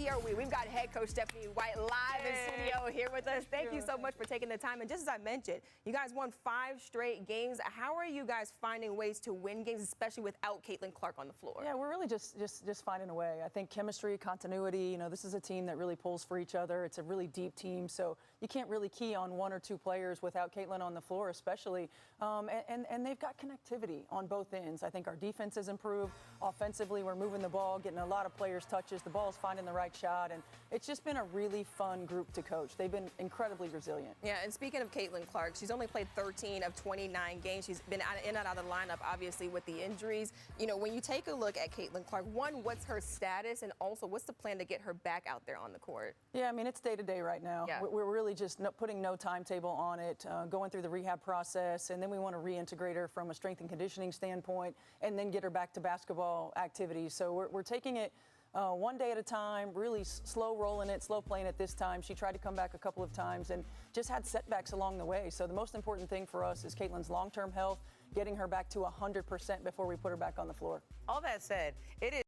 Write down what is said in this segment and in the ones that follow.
lucky are we? We've got head coach Stephanie White live in studio here with us. Thank you so much for taking the time. And just as I mentioned, you guys won 5 straight games. How are you guys finding ways to win games, especially without Caitlin Clark on the floor? Yeah, we're really just finding a way. I think chemistry, continuity, you know, this is a team that really pulls for each other. It's a really deep team, so you can't really key on 1 or 2 players without Caitlin on the floor, especially. And they've got connectivity on both ends. I think our defense has improved. Offensively, we're moving the ball, getting a lot of players' touches. The ball's finding the right shot, and it's just been a really fun group to coach. They've been incredibly resilient. Yeah, and speaking of Caitlin Clark, she's only played 13 of 29 games. She's been in and out of the lineup, obviously, with the injuries. You know, when you take a look at Caitlin Clark, one, what's her status, and also what's the plan to get her back out there on the court? Yeah, I mean, it's day-to-day right now. Yeah. We're really just putting no timetable on it, going through the rehab process, and then we want to reintegrate her from a strength and conditioning standpoint, and then get her back to basketball activities. So we're taking it one day at a time, really slow rolling it, slow playing it this time. She tried to come back a couple of times and just had setbacks along the way. So the most important thing for us is Caitlin's long-term health, getting her back to 100% before we put her back on the floor. All that said, it is.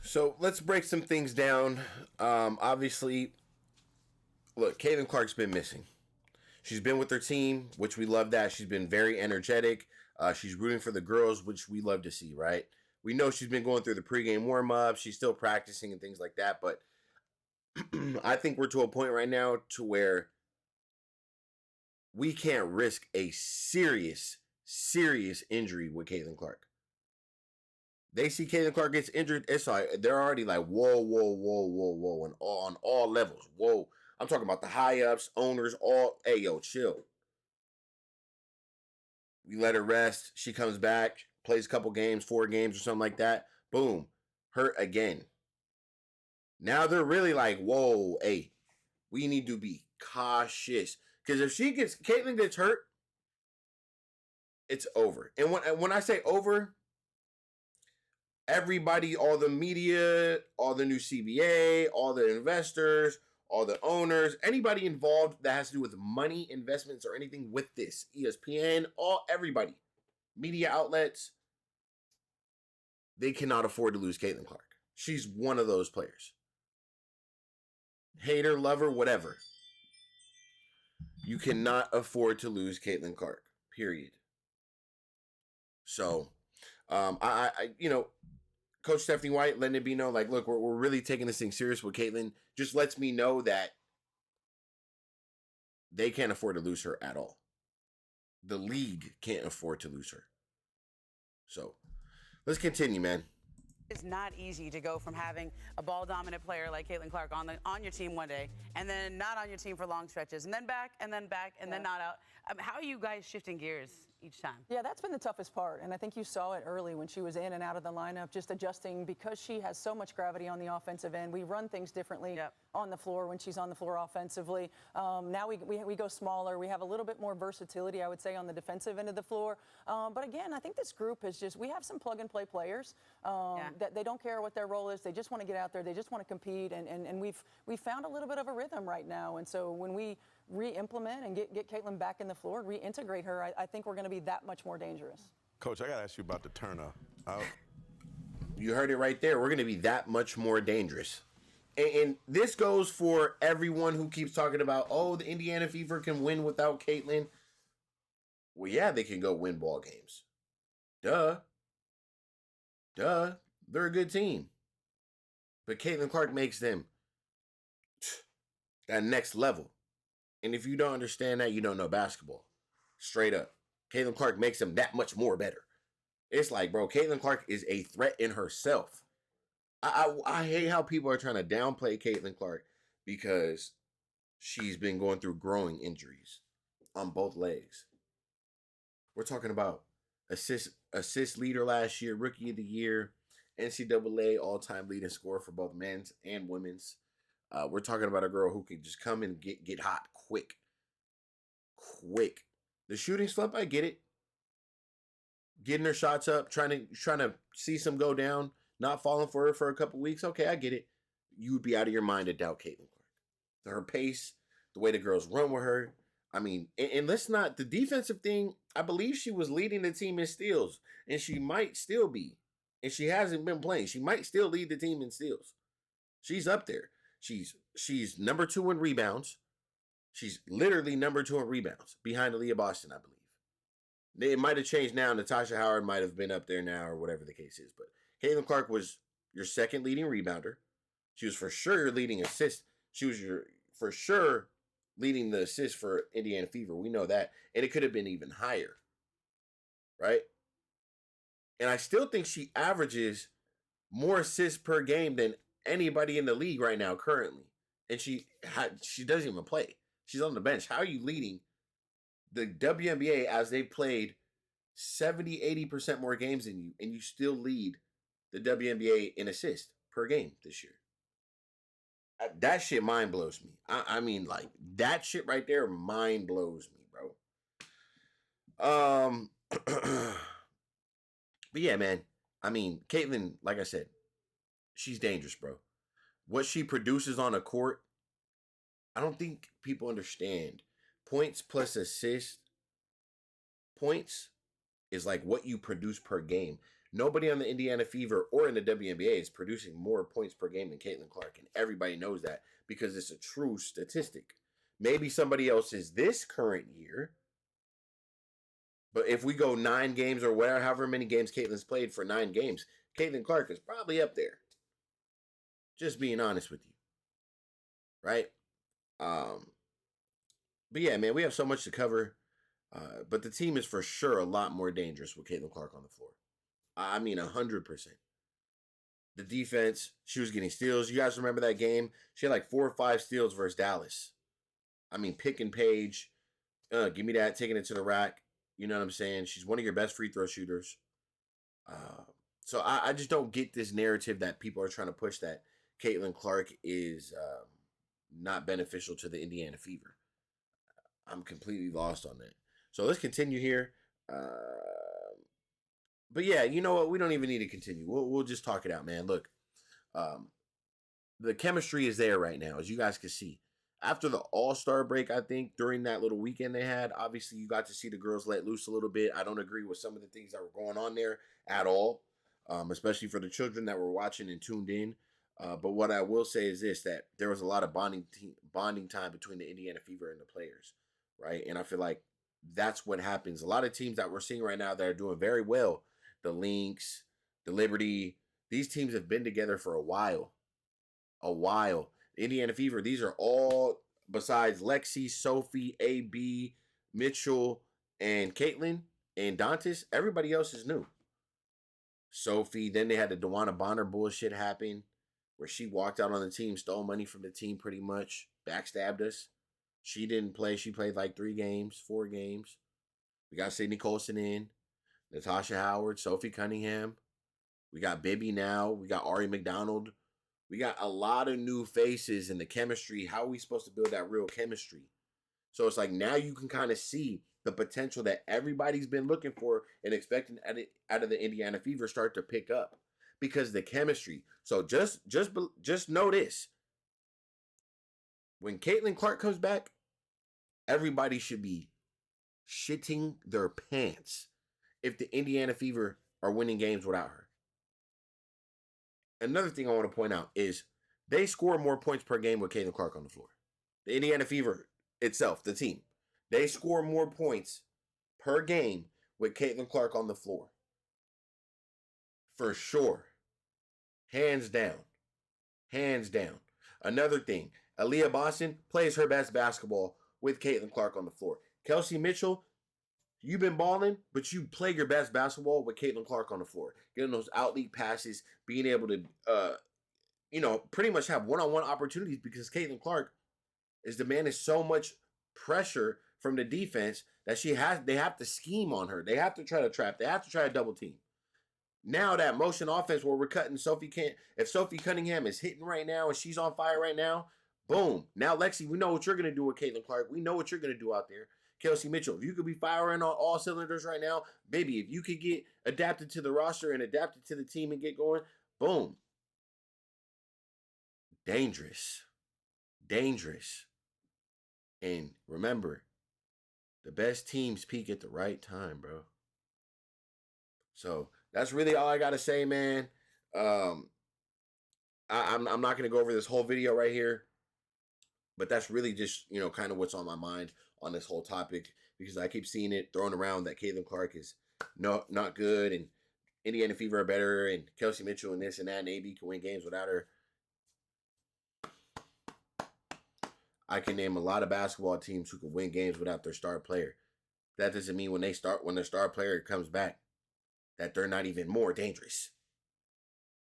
So let's break some things down. Obviously, look, Caitlin Clark's been missing. She's been with her team, which we love that. She's been very energetic. She's rooting for the girls, which we love to see, right? We know she's been going through the pregame warm-up. She's still practicing and things like that. But I think we're to a point right now to where we can't risk a serious injury with Caitlin Clark. They see Caitlin Clark gets injured, it's like they're already like, whoa, and on all levels. Whoa. I'm talking about the high-ups, owners, all, hey, yo, chill. We let her rest. She comes back, plays a couple games, 4 games or something like that. Boom. Hurt again. Now they're really like, whoa, hey, we need to be cautious. Because if Caitlin gets hurt, it's over. And when I say over, everybody, all the media, all the new CBA, all the investors, all the owners, anybody involved that has to do with money, investments, or anything with this, ESPN, everybody, media outlets, they cannot afford to lose Caitlin Clark. She's one of those players. Hater, lover, whatever. You cannot afford to lose Caitlin Clark, period. So, Coach Stephanie White letting it be known, like, look, we're really taking this thing serious with Caitlin. Just lets me know that they can't afford to lose her at all. The league can't afford to lose her. So, let's continue, man. It's not easy to go from having a ball-dominant player like Caitlin Clark on your team one day, and then not on your team for long stretches, and then back, and then back, and then not out. How are you guys shifting gears each time? Yeah, that's been the toughest part, and I think you saw it early when she was in and out of the lineup, just adjusting because she has so much gravity on the offensive end. We run things differently on the floor when she's on the floor offensively. Now we go smaller. We have a little bit more versatility, I would say, on the defensive end of the floor. But again, I think this group is we have some plug-and-play players that they don't care what their role is. They just want to get out there. They just want to compete, and we've found a little bit of a rhythm right now. And so when we re-implement and get Caitlin back in the floor, reintegrate her, I think we're going to be that much more dangerous. Coach, I got to ask you about the turnout. You heard it right there. We're going to be that much more dangerous. And this goes for everyone who keeps talking about, oh, the Indiana Fever can win without Caitlin. Well, yeah, they can go win ball games. Duh. They're a good team. But Caitlin Clark makes them that next level. And if you don't understand that, you don't know basketball. Straight up. Caitlin Clark makes them that much more better. It's like, bro, Caitlin Clark is a threat in herself. I hate how people are trying to downplay Caitlin Clark because she's been going through growing injuries on both legs. We're talking about assist leader last year, rookie of the year, NCAA all-time leading scorer for both men's and women's. We're talking about a girl who can just come and get hot quick. The shooting slump, I get it. Getting her shots up, trying to see some go down, not falling for her for a couple weeks. Okay, I get it. You would be out of your mind to doubt Caitlin Clark. Her pace, the way the girls run with her. I mean, and let's not, the defensive thing, I believe she was leading the team in steals, and she might still be. And she hasn't been playing. She might still lead the team in steals. She's up there. She's number 2 in rebounds. She's literally number 2 in rebounds behind Aaliyah Boston, I believe. It might have changed now. Natasha Howard might have been up there now or whatever the case is. But Caitlin Clark was your second leading rebounder. She was for sure your leading assist. She was your for sure leading the assist for Indiana Fever. We know that. And it could have been even higher. Right? And I still think she averages more assists per game than anybody in the league right now currently. And she doesn't even play. She's on the bench. How are you leading the WNBA as they've played 70, 80% more games than you, and you still lead the WNBA in assists per game this year? That shit mind blows me. I mean, like, that shit right there mind blows me, bro. But yeah, man. I mean, Caitlin, like I said, she's dangerous, bro. What she produces on a court, I don't think people understand. Points plus assists. Points is like what you produce per game. Nobody on the Indiana Fever or in the WNBA is producing more points per game than Caitlin Clark, and everybody knows that because it's a true statistic. Maybe somebody else is this current year, but if we go 9 games or whatever, however many games Caitlin's played for 9 games, Caitlin Clark is probably up there. Just being honest with you. Right? But yeah, man, we have so much to cover. But the team is for sure a lot more dangerous with Caitlin Clark on the floor. I mean, 100%. The defense, she was getting steals. You guys remember that game? She had like 4 or 5 steals versus Dallas. I mean, pick and page. Give me that, taking it to the rack. You know what I'm saying? She's one of your best free throw shooters. So I just don't get this narrative that people are trying to push that Caitlin Clark is not beneficial to the Indiana Fever. I'm completely lost on that. So let's continue here. But yeah, you know what? We don't even need to continue. We'll just talk it out, man. Look, the chemistry is there right now, as you guys can see. After the All-Star break, I think, during that little weekend they had, obviously you got to see the girls let loose a little bit. I don't agree with some of the things that were going on there at all, especially for the children that were watching and tuned in. But what I will say is this, that there was a lot of bonding time between the Indiana Fever and the players, right? And I feel like that's what happens. A lot of teams that we're seeing right now that are doing very well, the Lynx, the Liberty, these teams have been together for a while. Indiana Fever, these are all, besides Lexi, Sophie, AB, Mitchell, and Caitlin, and Dantas, everybody else is new. Sophie, then they had the Dewana Bonner bullshit happen, where she walked out on the team, stole money from the team pretty much, backstabbed us. She didn't play. She played like 4 games. We got Sydney Colson in, Natasha Howard, Sophie Cunningham. We got Bibby now. We got Ari McDonald. We got a lot of new faces in the chemistry. How are we supposed to build that real chemistry? So it's like now you can kind of see the potential that everybody's been looking for and expecting out of the Indiana Fever start to pick up because the chemistry. So just know this. When Caitlin Clark comes back, everybody should be shitting their pants if the Indiana Fever are winning games without her. Another thing I want to point out is they score more points per game with Caitlin Clark on the floor. The Indiana Fever itself, the team, they score more points per game with Caitlin Clark on the floor. For sure. Hands down. Another thing, Aaliyah Boston plays her best basketball with Caitlin Clark on the floor. Kelsey Mitchell, you've been balling, but you play your best basketball with Caitlin Clark on the floor. Getting those out-league passes, being able to, pretty much have one-on-one opportunities because Caitlin Clark is demanding so much pressure from the defense that they have to scheme on her. They have to try to trap. They have to try to double team. Now that motion offense where we're cutting if Sophie Cunningham is hitting right now and she's on fire right now, boom. Now, Lexi, we know what you're going to do with Caitlin Clark. We know what you're going to do out there. Kelsey Mitchell, if you could be firing on all cylinders right now, baby, if you could get adapted to the roster and adapted to the team and get going, boom. Dangerous. And remember, the best teams peak at the right time, bro. So that's really all I got to say, man. I'm not going to go over this whole video right here, but that's really just, you know, kind of what's on my mind on this whole topic, because I keep seeing it thrown around that Caitlin Clark is not good, and Indiana Fever are better, and Kelsey Mitchell and this and that, and AB can win games without her. I can name a lot of basketball teams who can win games without their star player. That doesn't mean when their star player comes back that they're not even more dangerous.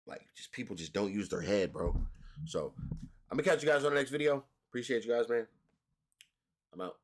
Like, just people just don't use their head, bro. So I'm gonna catch you guys on the next video. Appreciate you guys, man. I'm out.